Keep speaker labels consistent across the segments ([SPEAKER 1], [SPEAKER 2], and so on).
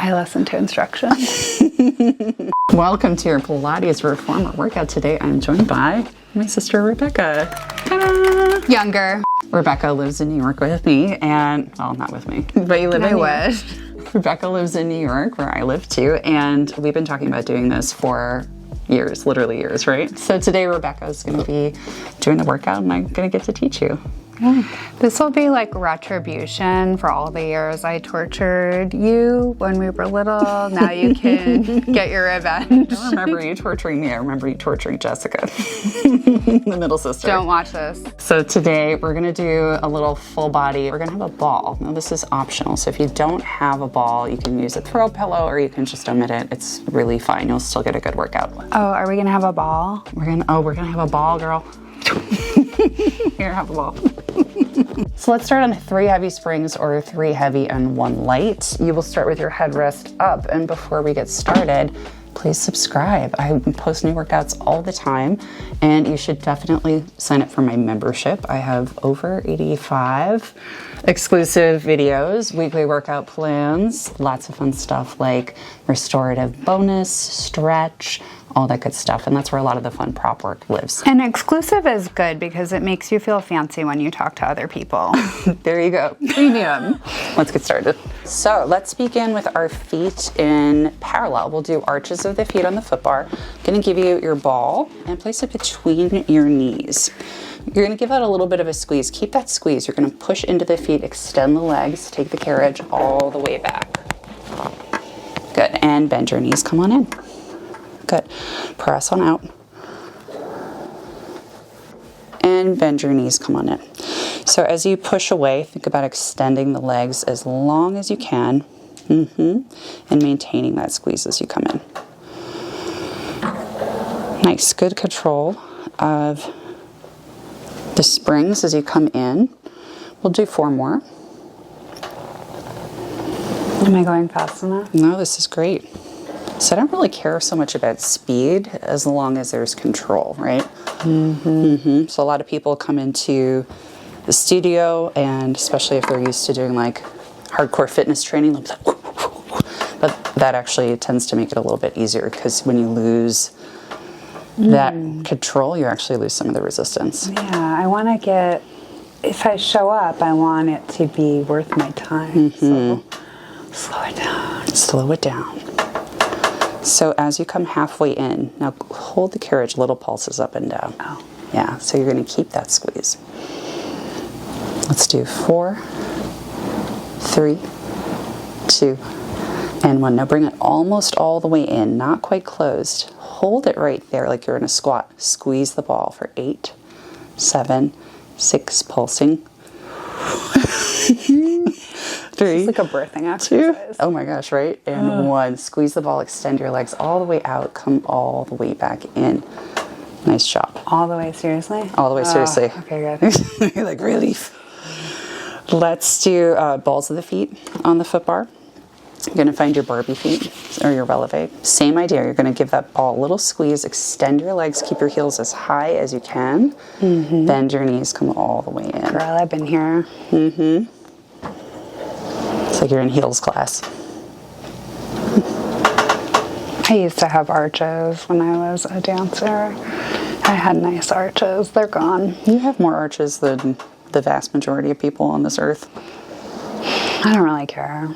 [SPEAKER 1] I listen to instructions.
[SPEAKER 2] Welcome to your Pilates Reformer workout. Today I'm joined by my sister Rebecca. Ta-da!
[SPEAKER 1] Younger.
[SPEAKER 2] Rebecca lives in New York with me, and well, not with me, but you live in New York. Rebecca lives in New York, where I live too, and we've been talking about doing this for years, literally years, right? So today Rebecca is going to be doing the workout, and I'm going to get to teach you.
[SPEAKER 1] This will be like retribution for all the years I tortured you when we were little. Now you can get your revenge.
[SPEAKER 2] I don't remember you torturing me. I remember you torturing Jessica, the middle sister.
[SPEAKER 1] Don't watch this.
[SPEAKER 2] So today we're going to do a little full body. We're going to have a ball. Now this is optional. So if you don't have a ball, you can use a throw pillow or you can just omit it. It's really fine. You'll still get a good workout.
[SPEAKER 1] Oh, are we going to have a ball?
[SPEAKER 2] We're going to have a ball, girl. Here, have a ball. So let's start on 3 heavy springs or 3 heavy and 1 light. You will start with your headrest up, and before we get started, please subscribe. I post new workouts all the time, and you should definitely sign up for my membership. I have over 85 exclusive videos, weekly workout plans, lots of fun stuff like restorative bonus, stretch, all that good stuff. And that's where a lot of the fun prop work lives.
[SPEAKER 1] And exclusive is good because it makes you feel fancy when you talk to other people.
[SPEAKER 2] There you go. Premium. Let's get started. So let's begin with our feet in parallel. We'll do arches of the feet on the foot bar. I'm going to give you your ball and place it between your knees. You're going to give that a little bit of a squeeze. Keep that squeeze. You're going to push into the feet, extend the legs, take the carriage all the way back. Good. And bend your knees. Come on in. Good. Press on out. And bend your knees. Come on in. So as you push away, think about extending the legs as long as you can. And maintaining that squeeze as you come in. Nice. Good control of the springs as you come in. We'll do 4 more.
[SPEAKER 1] Am I going fast enough?
[SPEAKER 2] No, this is great. So I don't really care so much about speed as long as there's control, right? So a lot of people come into the studio, and especially if they're used to doing like hardcore fitness training, they'll be like, but that actually tends to make it a little bit easier, because when you lose that control, you actually lose some of the resistance.
[SPEAKER 1] Yeah, I want to get, if I show up, I want it to be worth my time. So slow it down.
[SPEAKER 2] Slow it down. So as you come halfway in, now hold the carriage, little pulses up and down.
[SPEAKER 1] Oh.
[SPEAKER 2] Yeah, so you're going to keep that squeeze. Let's do 4, 3, 2, and 1. Now bring it almost all the way in, not quite closed. Hold it right there like you're in a squat. Squeeze the ball for 8, 7, 6, pulsing. 3,
[SPEAKER 1] It's like a birthing exercise.
[SPEAKER 2] 2, oh my gosh, right? And 1. Squeeze the ball, extend your legs all the way out, come all the way back in. Nice job.
[SPEAKER 1] All the way, seriously?
[SPEAKER 2] All the way, seriously.
[SPEAKER 1] Okay, good.
[SPEAKER 2] You're like, relief. Let's do balls of the feet on the foot bar. You're going to find your Barbie feet or your releve. Same idea. You're going to give that ball a little squeeze, extend your legs, keep your heels as high as you can. Bend your knees, come all the way in.
[SPEAKER 1] Girl, I've been here.
[SPEAKER 2] It's like you're in heels class.
[SPEAKER 1] I used to have arches when I was a dancer. I had nice arches. They're gone.
[SPEAKER 2] You have more arches than the vast majority of people on this earth.
[SPEAKER 1] I don't really care.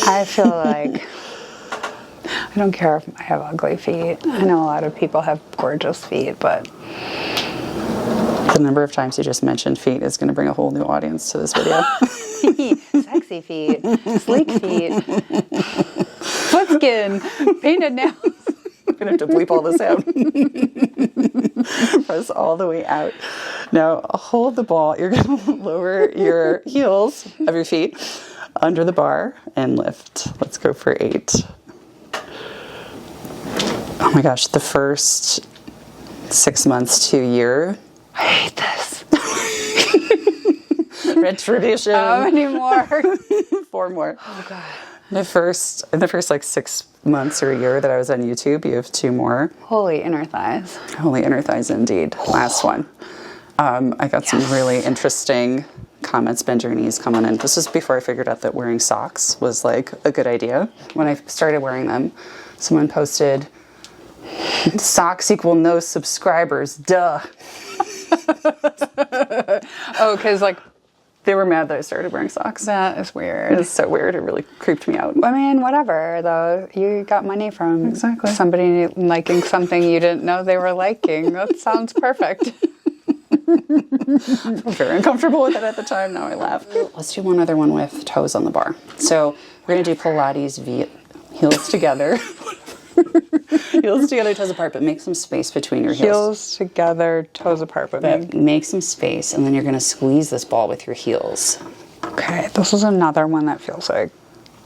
[SPEAKER 1] I feel like I don't care if I have ugly feet. I know a lot of people have gorgeous feet, but
[SPEAKER 2] the number of times you just mentioned feet is going to bring a whole new audience to this video.
[SPEAKER 1] sexy feet, sleek feet, foot skin, painted nails.
[SPEAKER 2] I'm going to have to bleep all this out. Press all the way out. Now hold the ball. You're going to lower your heels of your feet under the bar and lift. Let's go for 8. Oh my gosh, the first 6 months to a year.
[SPEAKER 1] I hate this.
[SPEAKER 2] Retribution.
[SPEAKER 1] How many more?
[SPEAKER 2] 4 more.
[SPEAKER 1] Oh God.
[SPEAKER 2] In the first like 6 months or a year that I was on YouTube, you have 2 more.
[SPEAKER 1] Holy inner thighs.
[SPEAKER 2] Holy inner thighs indeed. Last one. I got some really interesting comments, bend your knees, come on in. This is before I figured out that wearing socks was like a good idea. When I started wearing them, someone posted, socks equal no subscribers, duh.
[SPEAKER 1] Oh, because like,
[SPEAKER 2] They were mad that I started wearing socks.
[SPEAKER 1] that is weird.
[SPEAKER 2] It's so weird. It really creeped me out.
[SPEAKER 1] I mean, whatever, thoa. You got money from
[SPEAKER 2] Exactly.
[SPEAKER 1] somebody liking something you didn't know they were liking. That sounds perfect.
[SPEAKER 2] I was very uncomfortable with it at the time. Now I laugh. Let's do one other one with toes on the bar. So we're going to do Pilates via heels together. Heels together, toes apart, but make some space between your heels.
[SPEAKER 1] Heels together, toes apart. But
[SPEAKER 2] Make some space, and then you're going to squeeze this ball with your heels.
[SPEAKER 1] okay, this is another one that feels like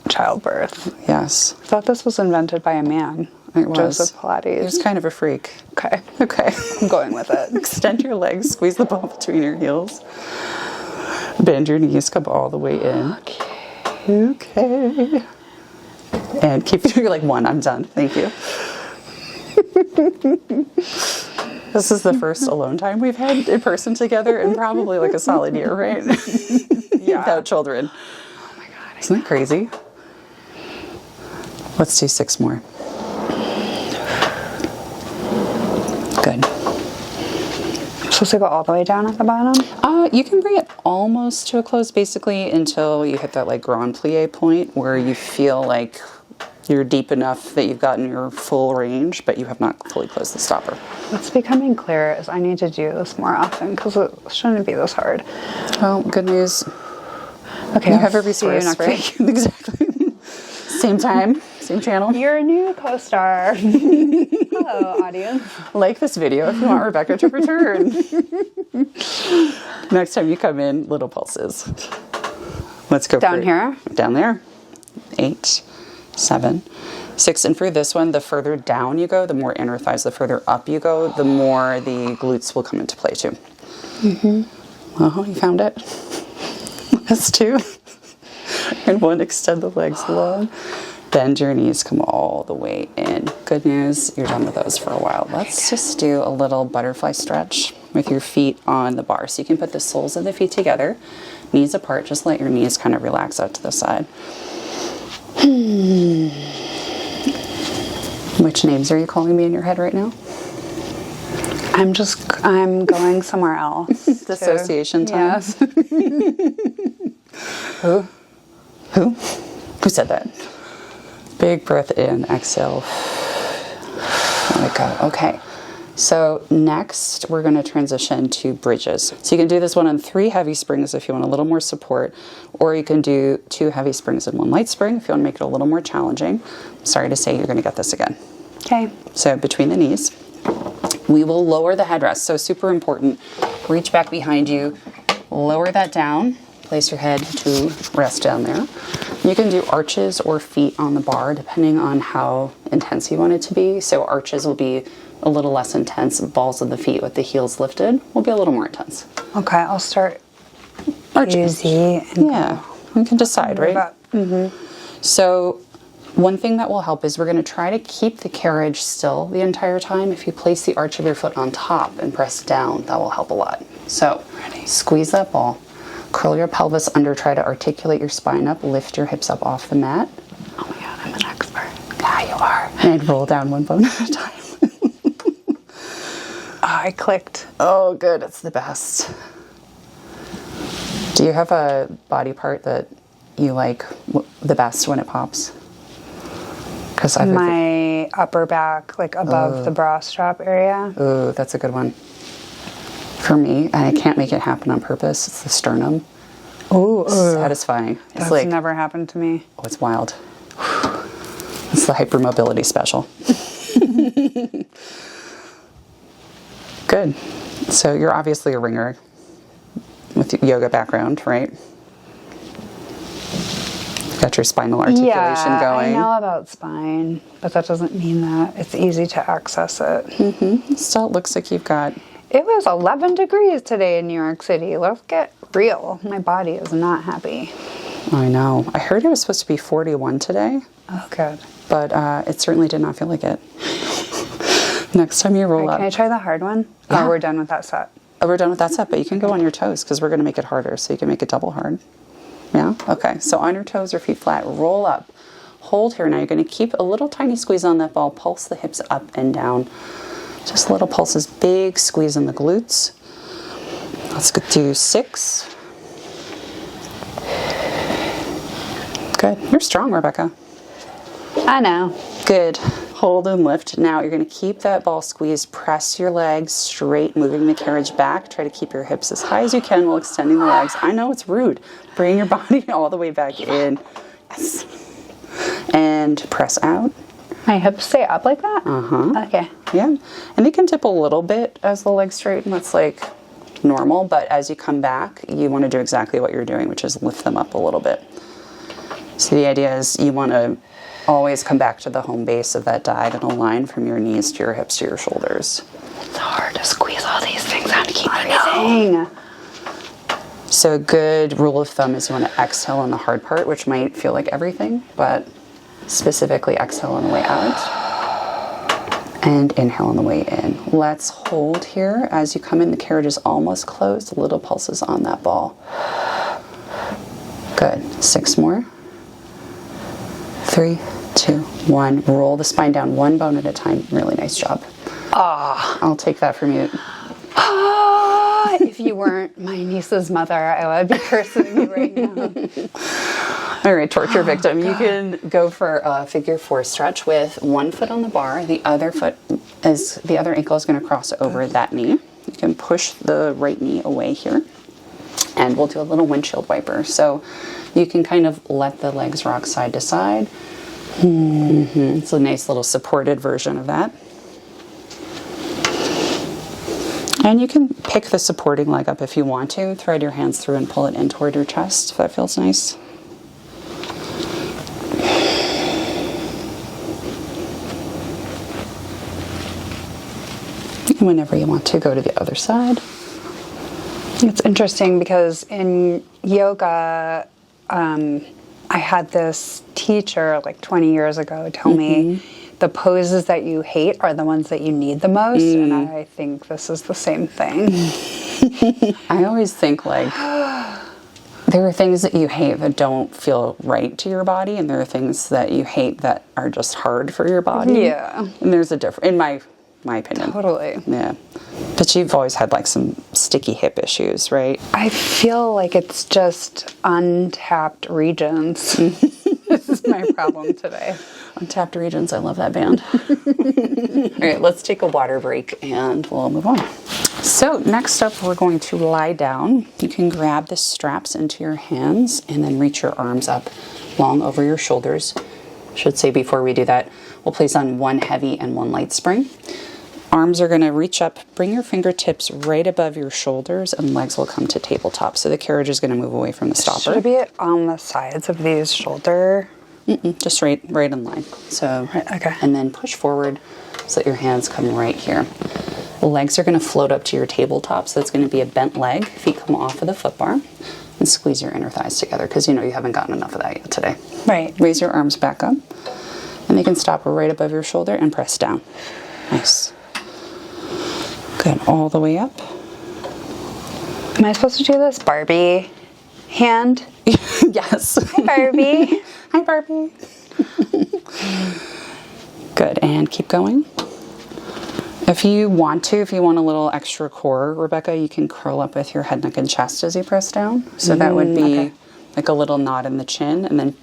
[SPEAKER 1] childbirth.
[SPEAKER 2] Yes,
[SPEAKER 1] I thought this was invented by a man.
[SPEAKER 2] it was.
[SPEAKER 1] Joseph Pilates.
[SPEAKER 2] He's kind of a freak.
[SPEAKER 1] Okay,
[SPEAKER 2] Okay.
[SPEAKER 1] I'm going with it.
[SPEAKER 2] Extend your legs, squeeze the ball between your heels. Bend your knees, come all the way in. Okay. And keep doing like one. I'm done. Thank you. This is the first alone time we've had in person together in probably like a solid year, right?
[SPEAKER 1] Yeah.
[SPEAKER 2] Without children.
[SPEAKER 1] Oh my God.
[SPEAKER 2] Isn't that crazy? Let's do 6 more. Good.
[SPEAKER 1] I'm supposed to go all the way down at the bottom?
[SPEAKER 2] You can bring it almost to a close basically until you hit that like grand plie point where you feel like you're deep enough that you've gotten your full range, but you have not fully closed the stopper.
[SPEAKER 1] What's becoming clear is I need to do this more often because it shouldn't be this hard.
[SPEAKER 2] Well, good news.
[SPEAKER 1] Okay,
[SPEAKER 2] You
[SPEAKER 1] I'll
[SPEAKER 2] have every
[SPEAKER 1] see you
[SPEAKER 2] source,
[SPEAKER 1] next
[SPEAKER 2] right? Exactly. Same time, same channel.
[SPEAKER 1] You're a new co-star. Hello, audience.
[SPEAKER 2] Like this video if you want Rebecca to return. Next time you come in, little pulses. Let's go
[SPEAKER 1] Down
[SPEAKER 2] for it.
[SPEAKER 1] here?
[SPEAKER 2] Down there. 8, 7, 6. And for this one, the further down you go, the more inner thighs. The further up you go, the more the glutes will come into play too. Mm-hmm. Oh, you found it. Last 2. And 1, extend the legs long. Bend your knees, come all the way in. Good news, you're done with those for a while. Let's just do a little butterfly stretch with your feet on the bar. So you can put the soles of the feet together, knees apart. Just let your knees kind of relax out to the side. Which names are you calling me in your head right now?
[SPEAKER 1] I'm going somewhere else.
[SPEAKER 2] Dissociation time.
[SPEAKER 1] Yes.
[SPEAKER 2] Who? Who said that? Big breath in, exhale. Let it go. Okay. So next we're going to transition to bridges. So you can do this one on 3 heavy springs if you want a little more support, or you can do 2 heavy springs and 1 light spring if you want to make it a little more challenging. Sorry to say you're going to get this again.
[SPEAKER 1] Okay.
[SPEAKER 2] So between the knees, we will lower the headrest. So super important. Reach back behind you, lower that down, place your head to rest down there. You can do arches or feet on the bar depending on how intense you want it to be. So arches will be a little less intense. Balls of the feet with the heels lifted will be a little more intense.
[SPEAKER 1] Okay, I'll start
[SPEAKER 2] Arches.
[SPEAKER 1] easy. And
[SPEAKER 2] Yeah, you can decide, right?
[SPEAKER 1] about-
[SPEAKER 2] So one thing that will help is we're going to try to keep the carriage still the entire time. If you place the arch of your foot on top and press down, that will help a lot. So squeeze that ball. Curl your pelvis under, try to articulate your spine up, lift your hips up off the mat.
[SPEAKER 1] Oh my God, I'm an expert.
[SPEAKER 2] Yeah, you are. And roll down one bone at a time.
[SPEAKER 1] I clicked.
[SPEAKER 2] Oh, good. It's the best. Do you have a body part that you like the best when it pops? Because
[SPEAKER 1] My upper back, like above the bra strap area.
[SPEAKER 2] Ooh, that's a good one. For me, and I can't make it happen on purpose, it's the sternum.
[SPEAKER 1] Ooh,
[SPEAKER 2] Satisfying. It's
[SPEAKER 1] that's
[SPEAKER 2] like,
[SPEAKER 1] never happened to me.
[SPEAKER 2] oh, it's wild. It's the hypermobility special. Good. So you're obviously a ringer with your yoga background, right? Got your spinal articulation going.
[SPEAKER 1] I know about spine, but that doesn't mean that it's easy to access it.
[SPEAKER 2] Still, it looks like you've got...
[SPEAKER 1] It was 11 degrees today in New York City. Let's get real. My body is not happy.
[SPEAKER 2] I know. I heard it was supposed to be 41 today,
[SPEAKER 1] Oh, good.
[SPEAKER 2] but it certainly did not feel like it. Next time you roll
[SPEAKER 1] Can I
[SPEAKER 2] up...
[SPEAKER 1] try the hard one?
[SPEAKER 2] Yeah.
[SPEAKER 1] Oh, we're done with that set.
[SPEAKER 2] Oh, we're done with that set, but you can go on your toes because we're going to make it harder. So you can make it double hard. Yeah? Okay. So on your toes or feet flat, roll up. Hold here. Now you're going to keep a little tiny squeeze on that ball. Pulse the hips up and down. Just little pulses. Big squeeze in the glutes. Let's go do 6. Good. You're strong, Rebecca.
[SPEAKER 1] I know.
[SPEAKER 2] Good. Hold and lift. Now you're going to keep that ball squeezed. Press your legs straight, moving the carriage back. Try to keep your hips as high as you can while extending the legs. I know it's rude. Bring your body all the way back in. Yes. And press out.
[SPEAKER 1] My hips stay up like that?
[SPEAKER 2] Uh-huh.
[SPEAKER 1] Okay.
[SPEAKER 2] Yeah. And they can tip a little bit as the legs straighten. That's like normal. But as you come back, you want to do exactly what you're doing, which is lift them up a little bit. So the idea is you want to always come back to the home base of that diagonal line from your knees to your hips to your shoulders.
[SPEAKER 1] It's hard to squeeze all these things out to keep breathing.
[SPEAKER 2] So a good rule of thumb is you want to exhale on the hard part, which might feel like everything, but specifically exhale on the way out and inhale on the way in. Let's hold here. As you come in, the carriage is almost closed. Little pulses on that ball. Good. 6 more. 3, 2, 1. Roll the spine down one bone at a time. Really nice job. I'll take that from you.
[SPEAKER 1] If you weren't my niece's mother, I would be cursing you right now.
[SPEAKER 2] All right, torture victim. You can go for a figure 4 stretch with one foot on the bar. The other ankle is going to cross over that knee. You can push the right knee away here. And we'll do a little windshield wiper. So you can kind of let the legs rock side to side. It's a nice little supported version of that. And you can pick the supporting leg up if you want to. Thread your hands through and pull it in toward your chest if that feels nice. And whenever you want to, go to the other side.
[SPEAKER 1] It's interesting because in yoga, I had this teacher like 20 years ago tell me the poses that you hate are the ones that you need the most. And I think this is the same thing.
[SPEAKER 2] I always think like there are things that you hate that don't feel right to your body, and there are things that you hate that are just hard for your body.
[SPEAKER 1] Yeah.
[SPEAKER 2] And there's a difference, in my opinion.
[SPEAKER 1] Totally.
[SPEAKER 2] Yeah. But you've always had like some sticky hip issues, right?
[SPEAKER 1] I feel like it's just untapped regions. This is my problem today.
[SPEAKER 2] Untapped Regions, I love that band. All right, let's take a water break and we'll move on. So next up, we're going to lie down. You can grab the straps into your hands and then reach your arms up long over your shoulders. Should say before we do that, we'll place on one heavy and one light spring. Arms are going to reach up, bring your fingertips right above your shoulders, and legs will come to tabletop. So the carriage is going to move away from the stopper.
[SPEAKER 1] Should it be on the sides of these shoulder?
[SPEAKER 2] Just right in line. So,
[SPEAKER 1] okay.
[SPEAKER 2] And then push forward so that your hands come right here. The legs are going to float up to your tabletop, so it's going to be a bent leg. Feet come off of the foot bar, and squeeze your inner thighs together because you know you haven't gotten enough of that yet today.
[SPEAKER 1] Right.
[SPEAKER 2] Raise your arms back up, and they can stop right above your shoulder and press down. Nice. Good. All the way up.
[SPEAKER 1] Am I supposed to do this Barbie hand?
[SPEAKER 2] Yes.
[SPEAKER 1] Hi, Barbie.
[SPEAKER 2] Hi, Barbie. Good. And keep going. If you want a little extra core, Rebecca, you can curl up with your head, neck, and chest as you press down. So that would be like a little knot in the chin, and then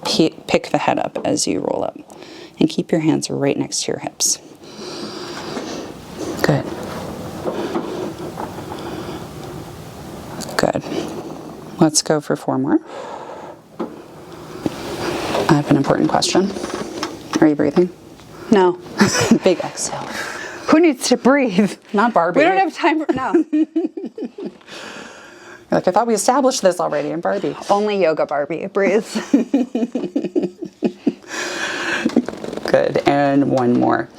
[SPEAKER 2] pick the head up as you roll up. And keep your hands right next to your hips. Good. Good. Let's go for 4 more. I have an important question. Are you breathing?
[SPEAKER 1] No.
[SPEAKER 2] Big exhale.
[SPEAKER 1] Who needs to breathe?
[SPEAKER 2] Not Barbie.
[SPEAKER 1] We don't have time for no.
[SPEAKER 2] Like, I thought we established this already in Barbie.
[SPEAKER 1] Only yoga Barbie breathes.
[SPEAKER 2] Good. And 1 more.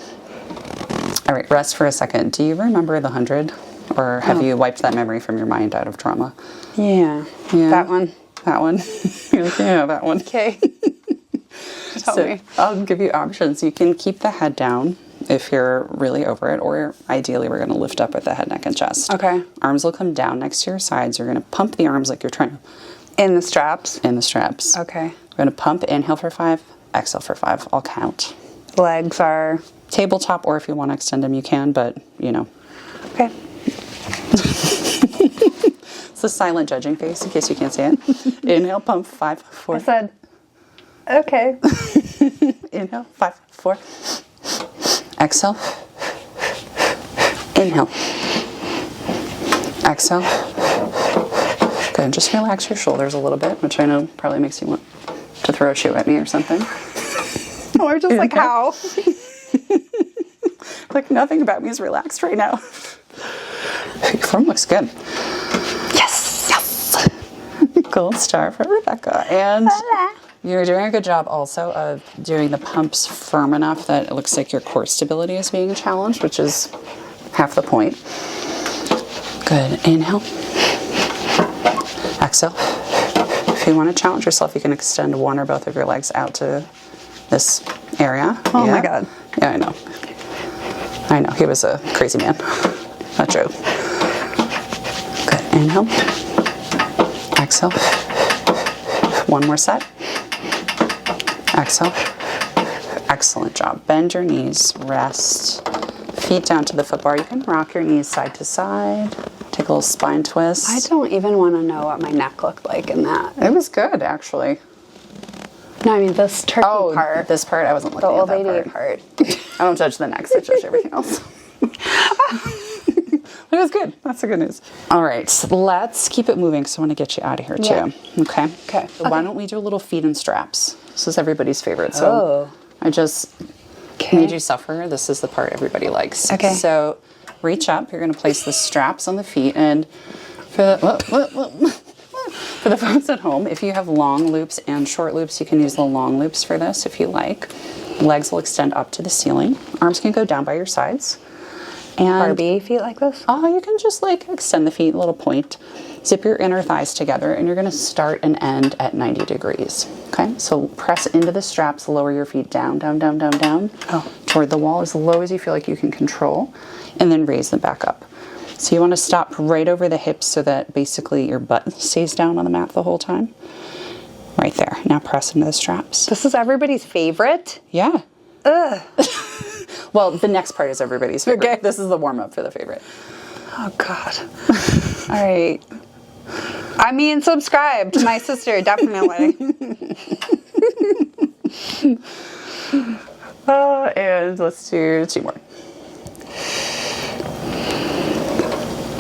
[SPEAKER 2] All right, rest for a second. Do you remember the 100? Or have you wiped that memory from your mind out of trauma?
[SPEAKER 1] Yeah. That one.
[SPEAKER 2] That one? You're like, yeah, that one.
[SPEAKER 1] Okay. Tell me.
[SPEAKER 2] I'll give you options. You can keep the head down if you're really over it, or ideally we're going to lift up with the head, neck, and chest.
[SPEAKER 1] Okay.
[SPEAKER 2] Arms will come down next to your sides. You're going to pump the arms like you're trying to.
[SPEAKER 1] In the straps?
[SPEAKER 2] In the straps.
[SPEAKER 1] Okay.
[SPEAKER 2] We're going to pump, inhale for 5, exhale for 5. I'll count.
[SPEAKER 1] Legs are...
[SPEAKER 2] Tabletop, or if you want to extend them, you can, but, you know.
[SPEAKER 1] Okay.
[SPEAKER 2] It's a silent judging face, in case you can't see it. Inhale, pump, 5, 4.
[SPEAKER 1] I said, okay.
[SPEAKER 2] Inhale, 5, 4. Exhale. Inhale. Exhale. Good. Just relax your shoulders a little bit, which I know probably makes you want to throw a shoe at me or something.
[SPEAKER 1] Or just like how?
[SPEAKER 2] Like nothing about me is relaxed right now. Your form looks good.
[SPEAKER 1] Yes.
[SPEAKER 2] Yes. Gold star for Rebecca. And you're doing a good job also of doing the pumps firm enough that it looks like your core stability is being challenged, which is half the point. Good. Inhale. Exhale. If you want to challenge yourself, you can extend one or both of your legs out to this area.
[SPEAKER 1] Oh my God.
[SPEAKER 2] Yeah, I know. I know. He was a crazy man. Not true. Good. Inhale. Exhale. One more set. Exhale. Excellent job. Bend your knees. Rest. Feet down to the foot bar. You can rock your knees side to side. Take a little spine twist.
[SPEAKER 1] I don't even want to know what my neck looked like in that.
[SPEAKER 2] It was good, actually.
[SPEAKER 1] No, I mean this turkey part.
[SPEAKER 2] This part, I wasn't looking
[SPEAKER 1] The old
[SPEAKER 2] at that
[SPEAKER 1] lady
[SPEAKER 2] part.
[SPEAKER 1] part.
[SPEAKER 2] I don't judge the necks, I judge everything else. It was good. That's the good news. All right, so let's keep it moving because I want to get you out of here too.
[SPEAKER 1] Yeah.
[SPEAKER 2] Okay?
[SPEAKER 1] Okay.
[SPEAKER 2] So why don't we do a little feet and straps? This is everybody's favorite. So
[SPEAKER 1] Oh.
[SPEAKER 2] I just made you suffer. This is the part everybody likes.
[SPEAKER 1] Okay.
[SPEAKER 2] So reach up. You're going to place the straps on the feet. And for the folks at home, if you have long loops and short loops, you can use the long loops for this if you like. Legs will extend up to the ceiling. Arms can go down by your sides. And
[SPEAKER 1] Barbie feet like this?
[SPEAKER 2] oh, you can just like extend the feet a little point. Zip your inner thighs together, and you're going to start and end at 90 degrees. Okay, so press into the straps, lower your feet down, down, down, down, down, toward the wall as low as you feel like you can control, and then raise them back up. So you want to stop right over the hips so that basically your butt stays down on the mat the whole time. Right there. Now press into the straps.
[SPEAKER 1] This is everybody's favorite?
[SPEAKER 2] Yeah.
[SPEAKER 1] Ugh.
[SPEAKER 2] Well, the next part is everybody's favorite.
[SPEAKER 1] Okay.
[SPEAKER 2] This is the warm-up for the favorite.
[SPEAKER 1] Oh, God. All right. I mean, subscribe to my sister, definitely.
[SPEAKER 2] And let's do 2 more.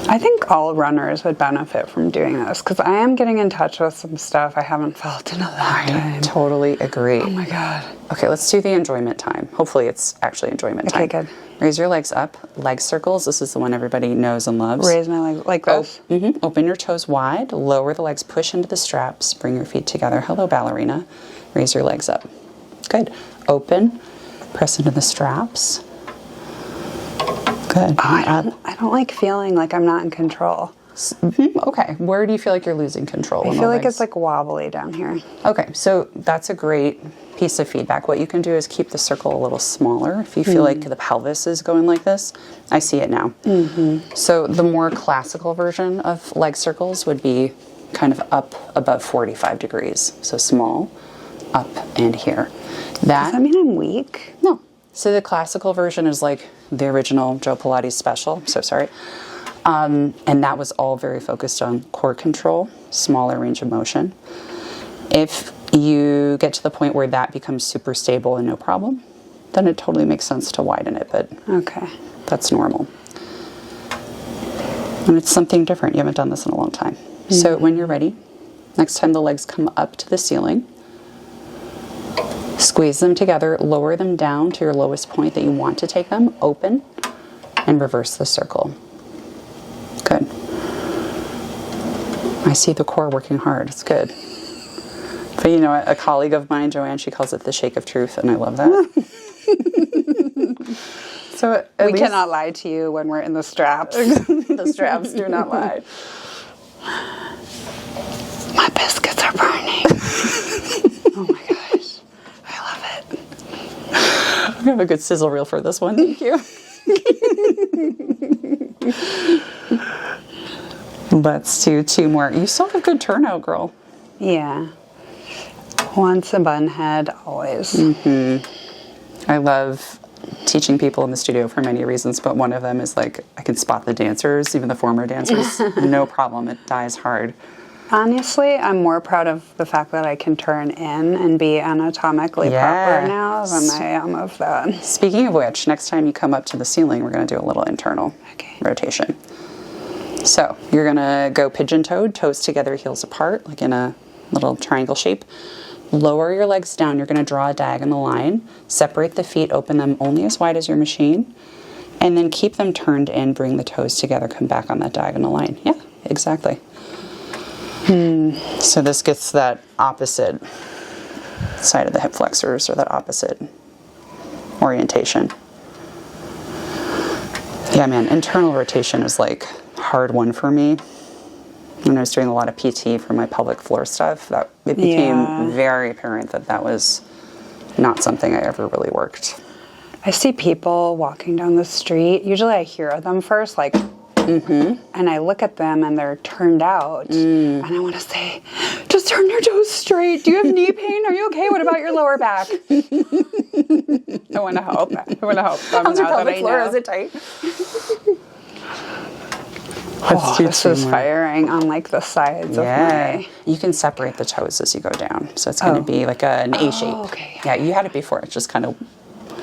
[SPEAKER 1] I think all runners would benefit from doing this because I am getting in touch with some stuff I haven't felt in a long time.
[SPEAKER 2] Totally agree.
[SPEAKER 1] Oh my God.
[SPEAKER 2] Okay, let's do the enjoyment time. Hopefully it's actually enjoyment time.
[SPEAKER 1] Okay, good.
[SPEAKER 2] Raise your legs up. Leg circles. This is the one everybody knows and loves.
[SPEAKER 1] Raise my leg like this.
[SPEAKER 2] Open your toes wide. Lower the legs. Push into the straps. Bring your feet together. Hello, ballerina. Raise your legs up. Good. Open. Press into the straps. Good.
[SPEAKER 1] I don't like feeling like I'm not in control.
[SPEAKER 2] Okay. Where do you feel like you're losing control?
[SPEAKER 1] I feel like it's like wobbly down here.
[SPEAKER 2] Okay, so that's a great piece of feedback. What you can do is keep the circle a little smaller. If you feel like the pelvis is going like this, I see it now. So the more classical version of leg circles would be kind of up above 45 degrees. So small, up, and here.
[SPEAKER 1] Does that mean I'm weak?
[SPEAKER 2] No. So the classical version is like the original Joe Pilates special. I'm so sorry. And that was all very focused on core control, smaller range of motion. If you get to the point where that becomes super stable and no problem, then it totally makes sense to widen it, but
[SPEAKER 1] Okay.
[SPEAKER 2] that's normal. And it's something different. You haven't done this in a long time. So when you're ready, next time the legs come up to the ceiling, squeeze them together, lower them down to your lowest point that you want to take them, open, and reverse the circle. Good. I see the core working hard. It's good. But you know what? A colleague of mine, Joanne, she calls it the shake of truth, and I love that. So
[SPEAKER 1] We cannot lie to you when we're in the straps.
[SPEAKER 2] the straps do not lie.
[SPEAKER 1] My biscuits are burning. Oh my gosh. I love it.
[SPEAKER 2] We have a good sizzle reel for this one. Thank you. Let's do 2 more. You still have good turnout, girl.
[SPEAKER 1] Yeah. Once a bun head, always.
[SPEAKER 2] I love teaching people in the studio for many reasons, but one of them is like I can spot the dancers, even the former dancers. No problem. It dies hard.
[SPEAKER 1] Honestly, I'm more proud of the fact that I can turn in and be anatomically proper now than I am of that.
[SPEAKER 2] Speaking of which, next time you come up to the ceiling, we're going to do a little internal rotation. So you're going to go pigeon-toed, toes together, heels apart, like in a little triangle shape. Lower your legs down. You're going to draw a diagonal line. Separate the feet, open them only as wide as your machine, and then keep them turned in. Bring the toes together, come back on that diagonal line. Yeah, exactly. So this gets that opposite side of the hip flexors, or that opposite orientation. Yeah, man, internal rotation is like a hard one for me. When I was doing a lot of PT for my pelvic floor stuff, that it became very apparent that that was not something I ever really worked.
[SPEAKER 1] I see people walking down the street. Usually I hear them first, like, and I look at them and they're turned out. And I want to say, just turn your toes straight. Do you have knee pain? Are you okay? What about your lower back? I want to help. I want to help them.
[SPEAKER 2] How's your pelvic floor? Is it tight?
[SPEAKER 1] This is firing on like the sides of my...
[SPEAKER 2] You can separate the toes as you go down. So it's going to be like an A shape.
[SPEAKER 1] Okay.
[SPEAKER 2] Yeah, you had it before. It's just kind of...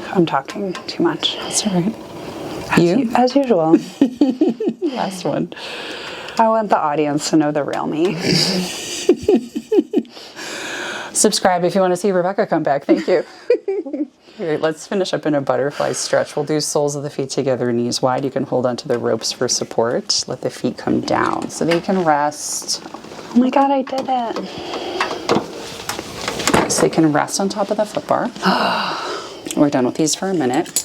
[SPEAKER 1] I'm talking too much.
[SPEAKER 2] That's all right.
[SPEAKER 1] As usual.
[SPEAKER 2] Last one.
[SPEAKER 1] I want the audience to know the real me.
[SPEAKER 2] Subscribe if you want to see Rebecca come back. Thank you. All right, let's finish up in a butterfly stretch. We'll do soles of the feet together, knees wide. You can hold onto the ropes for support. Let the feet come down so that you can rest.
[SPEAKER 1] Oh my God, I did it.
[SPEAKER 2] So you can rest on top of the foot bar. We're done with these for a minute.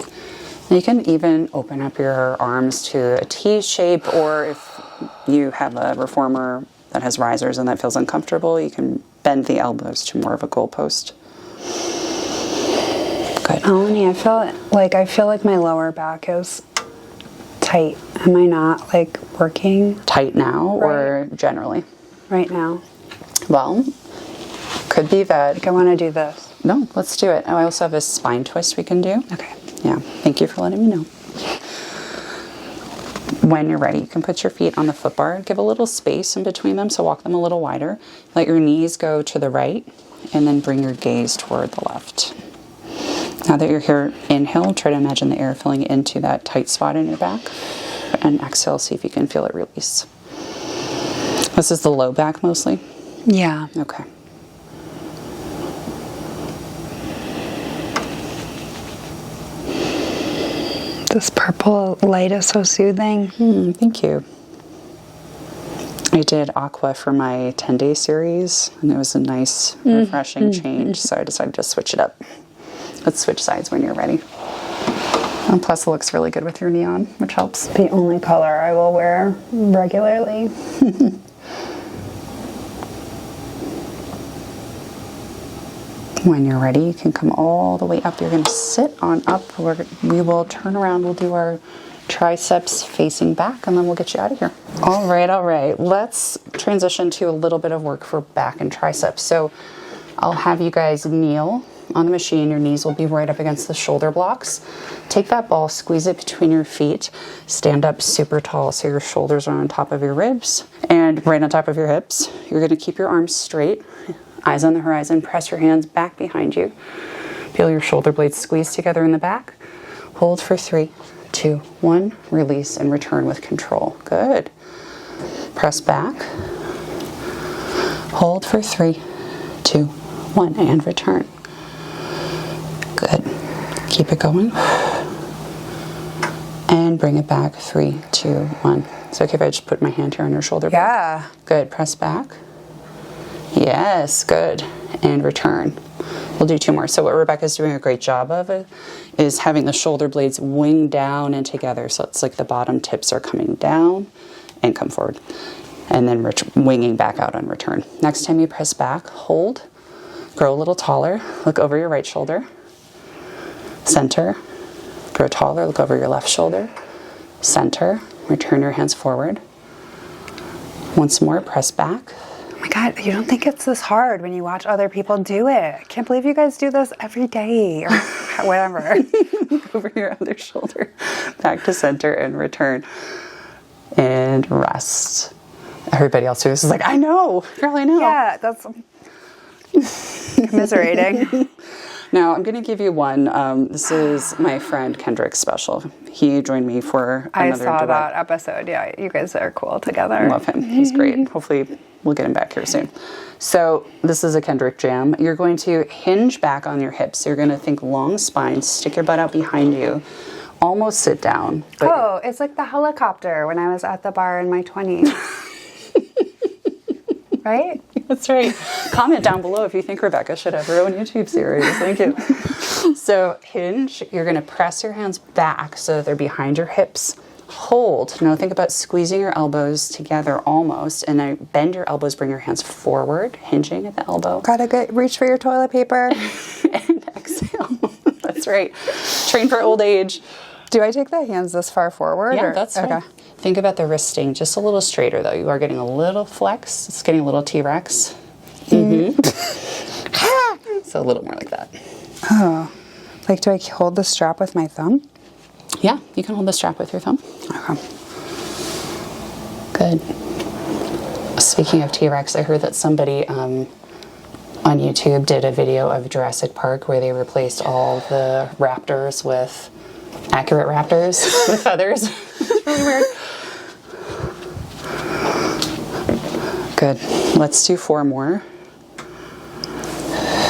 [SPEAKER 2] You can even open up your arms to a T shape, or if you have a reformer that has risers and that feels uncomfortable, you can bend the elbows to more of a goalpost. Good.
[SPEAKER 1] Melanie, I feel like my lower back is tight. Am I not like working?
[SPEAKER 2] Tight now or generally?
[SPEAKER 1] Right now.
[SPEAKER 2] Well, could be that.
[SPEAKER 1] Like I want to do this.
[SPEAKER 2] No, let's do it. Oh, I also have a spine twist we can do.
[SPEAKER 1] Okay.
[SPEAKER 2] Yeah, thank you for letting me know. When you're ready, you can put your feet on the foot bar. Give a little space in between them, so walk them a little wider. Let your knees go to the right, and then bring your gaze toward the left. Now that you're here, inhale, try to imagine the air filling into that tight spot in your back. And exhale, see if you can feel it release. This is the low back mostly?
[SPEAKER 1] Yeah.
[SPEAKER 2] Okay.
[SPEAKER 1] This purple light is so soothing.
[SPEAKER 2] Thank you. I did aqua for my 10-day series, and it was a nice, refreshing change, so I decided to switch it up. Let's switch sides when you're ready. And plus it looks really good with your neon, which helps.
[SPEAKER 1] The only color I will wear regularly.
[SPEAKER 2] When you're ready, you can come all the way up. You're going to sit on up. We will turn around. We'll do our triceps facing back, and then we'll get you out of here. All right. Let's transition to a little bit of work for back and triceps. So I'll have you guys kneel on the machine. Your knees will be right up against the shoulder blocks. Take that ball, squeeze it between your feet, stand up super tall so your shoulders are on top of your ribs and right on top of your hips. You're going to keep your arms straight, eyes on the horizon, press your hands back behind you. Feel your shoulder blades squeeze together in the back. Hold for 3, 2, 1, release and return with control. Good. Press back. Hold for 3, 2, 1, and return. Good. Keep it going. And bring it back. 3, 2, 1. It's okay if I just put my hand here on your shoulder?
[SPEAKER 1] Yeah.
[SPEAKER 2] Good. Press back. Yes, good. And return. We'll do 2 more. So what Rebecca's doing a great job of is having the shoulder blades wing down and together. So it's like the bottom tips are coming down and come forward. And then winging back out on return. Next time you press back, hold. Grow a little taller. Look over your right shoulder. Center, grow taller, look over your left shoulder. Center, return your hands forward. Once more, press back.
[SPEAKER 1] Oh my God, you don't think it's this hard when you watch other people do it. I can't believe you guys do this every day or whatever.
[SPEAKER 2] Over your other shoulder. Back to center and return. And rest. Everybody else who is like, I know, girl, I know.
[SPEAKER 1] Yeah, that's commiserating.
[SPEAKER 2] Now, I'm going to give you one. This is my friend Kendrick's special. He joined me for another
[SPEAKER 1] I saw
[SPEAKER 2] duet.
[SPEAKER 1] that episode. Yeah, you guys are cool together.
[SPEAKER 2] Love him. He's great. Hopefully, we'll get him back here soon. So, this is a Kendrick jam. You're going to hinge back on your hips. So you're going to think long spine, stick your butt out behind you, almost sit down. But
[SPEAKER 1] Oh, it's like the helicopter when I was at the bar in my 20s. Right?
[SPEAKER 2] That's right. Comment down below if you think Rebecca should have her own YouTube series. Thank you. So hinge, you're going to press your hands back so that they're behind your hips. Hold. Now think about squeezing your elbows together almost, and then bend your elbows, bring your hands forward, hinging at the elbow.
[SPEAKER 1] Gotta reach for your toilet paper.
[SPEAKER 2] And exhale. That's right. Train for old age.
[SPEAKER 1] Do I take the hands this far forward?
[SPEAKER 2] Yeah,
[SPEAKER 1] or?
[SPEAKER 2] that's fine.
[SPEAKER 1] Okay.
[SPEAKER 2] Think about the wrist staying just a little straighter, though. You are getting a little flex. It's getting a little T-Rex. So a little more like that.
[SPEAKER 1] Oh. Like, do I hold the strap with my thumb?
[SPEAKER 2] Yeah, you can hold the strap with your thumb.
[SPEAKER 1] Okay.
[SPEAKER 2] Good. Speaking of T-Rex, I heard that somebody on YouTube did a video of Jurassic Park where they replaced all the raptors with accurate raptors with feathers. It's really weird. Good. Let's do 4 more.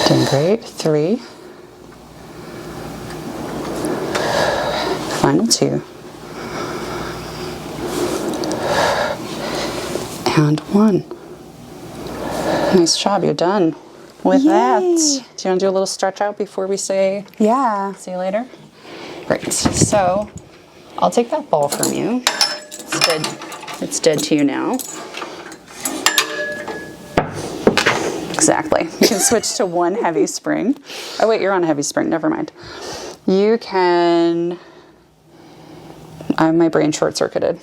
[SPEAKER 2] Doing great. 3. Final 2. And 1. Nice job. You're done with that. Do you want to do a little stretch out before we say
[SPEAKER 1] Yeah.
[SPEAKER 2] see you later? Great. So I'll take that ball from you. It's dead. It's dead to you now. Exactly. You can switch to 1 heavy spring. Oh wait, you're on a heavy spring. Never mind. You can. My brain short-circuited.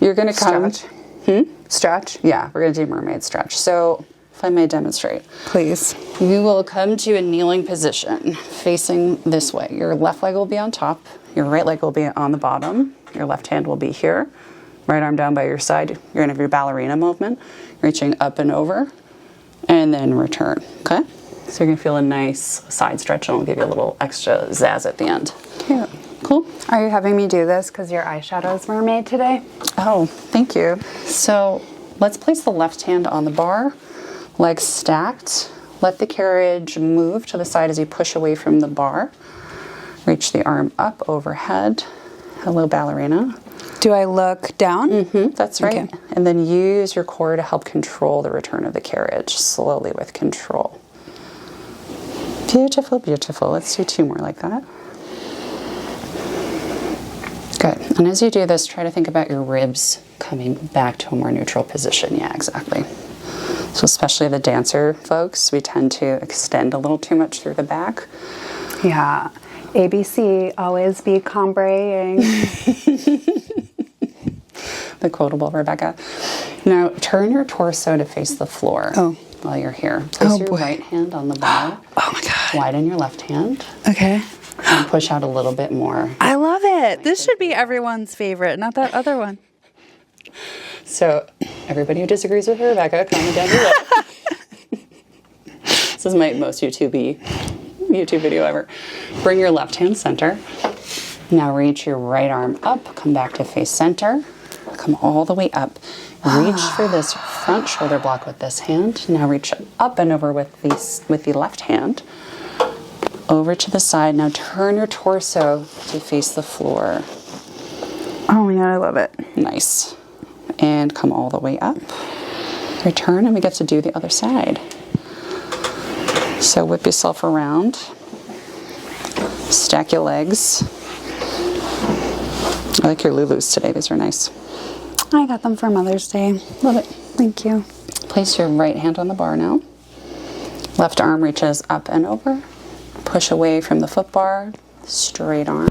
[SPEAKER 2] You're going to come.
[SPEAKER 1] Stretch. Stretch?
[SPEAKER 2] Yeah, we're going to do mermaid stretch. So if I may demonstrate.
[SPEAKER 1] Please.
[SPEAKER 2] You will come to a kneeling position, facing this way. Your left leg will be on top. Your right leg will be on the bottom. Your left hand will be here. Right arm down by your side. You're going to have your ballerina movement, reaching up and over, and then return. Okay? So you're going to feel a nice side stretch, and it'll give you a little extra zazz at the end.
[SPEAKER 1] Cute.
[SPEAKER 2] Cool?
[SPEAKER 1] Are you having me do this because your eyeshadows were made today?
[SPEAKER 2] Oh, thank you. So let's place the left hand on the bar, legs stacked. Let the carriage move to the side as you push away from the bar. Reach the arm up overhead. Hello, ballerina.
[SPEAKER 1] Do I look down?
[SPEAKER 2] Mm-hmm, that's right.
[SPEAKER 1] Okay.
[SPEAKER 2] And then use your core to help control the return of the carriage, slowly with control. Beautiful, beautiful. Let's do 2 more like that. Good. And as you do this, try to think about your ribs coming back to a more neutral position. Yeah, exactly. So especially the dancer folks, we tend to extend a little too much through the back.
[SPEAKER 1] Yeah. ABC, always be combreing.
[SPEAKER 2] The quotable Rebecca. Now turn your torso to face the floor while you're here. Place your right hand on the bar.
[SPEAKER 1] Oh my God.
[SPEAKER 2] Widen your left hand.
[SPEAKER 1] Okay.
[SPEAKER 2] And push out a little bit more.
[SPEAKER 1] I love it. This should be everyone's favorite, not that other one.
[SPEAKER 2] So everybody who disagrees with Rebecca, comment down below. This is my most YouTube video ever. Bring your left hand center. Now reach your right arm up. Come back to face center. Come all the way up. Reach for this front shoulder block with this hand. Now reach up and over with the left hand. Over to the side. Now turn your torso to face the floor.
[SPEAKER 1] Oh my God, I love it.
[SPEAKER 2] Nice. And come all the way up. Return, and we get to do the other side. So whip yourself around. Stack your legs. I like your Lulus today. These are nice.
[SPEAKER 1] I got them for Mother's Day.
[SPEAKER 2] Love it.
[SPEAKER 1] Thank you.
[SPEAKER 2] Place your right hand on the bar now. Left arm reaches up and over. Push away from the foot bar. straight arm.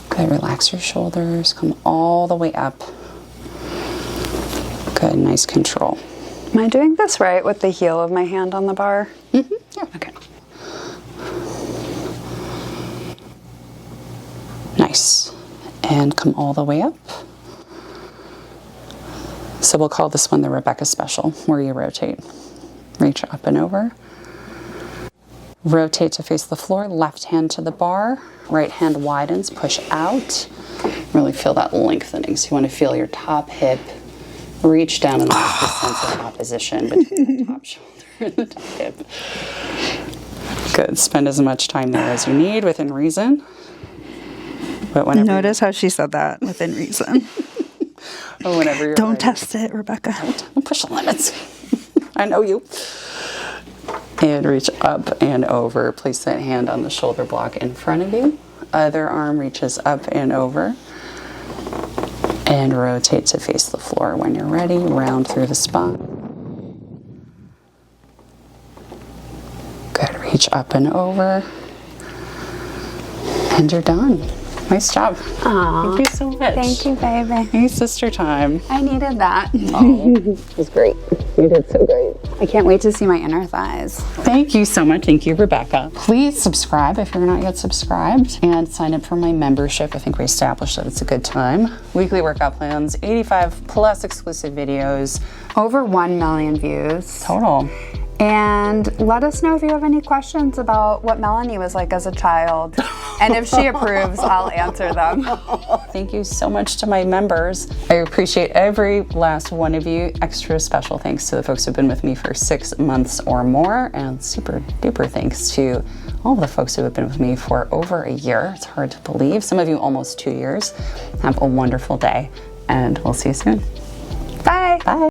[SPEAKER 2] Good, relax your shoulders, come all the way up. Good, nice control.
[SPEAKER 1] Am I doing this right with the heel of my hand on the bar?
[SPEAKER 2] Mm-hmm. Yeah.
[SPEAKER 1] Okay.
[SPEAKER 2] Nice. And come all the way up. So we'll call this one the Rebecca special, where you rotate. Reach up and over. Rotate to face the floor, left hand to the bar, right hand widens, push out. Really feel that lengthening. So you want to feel your top hip reach down and lose the sense of opposition between the top shoulder and the top hip. Good. Spend as much time there as you need within reason. But whenever
[SPEAKER 3] Notice how she said that, within reason.
[SPEAKER 2] or whenever you're
[SPEAKER 3] Don't
[SPEAKER 2] ready.
[SPEAKER 3] test it, Rebecca.
[SPEAKER 2] Don't push the limits. I know you. And reach up and over. Place that hand on the shoulder block in front of you. Other arm reaches up and over. And rotate to face the floor. When you're ready, round through the spine. Good. Reach up and over. And you're done. Nice job.
[SPEAKER 1] Aww.
[SPEAKER 2] Thank you so much.
[SPEAKER 1] Thank you, baby.
[SPEAKER 2] Hey, sister time.
[SPEAKER 1] I needed that.
[SPEAKER 2] Oh, it was great. You did so great.
[SPEAKER 1] I can't wait to see my inner thighs.
[SPEAKER 2] Thank you so much. Thank you, Rebecca. Please subscribe if you're not yet subscribed and sign up for my membership. I think we established that it's a good time. Weekly workout plans, 85 plus exclusive videos.
[SPEAKER 1] Over 1 million views.
[SPEAKER 2] Total.
[SPEAKER 1] And let us know if you have any questions about what Melanie was like as a child. And if she approves, I'll answer them.
[SPEAKER 2] Thank you so much to my members. I appreciate every last one of you. Extra special thanks to the folks who've been with me for 6 months or more. And super duper thanks to all the folks who have been with me for over a year. It's hard to believe. Some of you almost 2 years. Have a wonderful day, and we'll see you soon.
[SPEAKER 1] Bye.
[SPEAKER 2] Bye.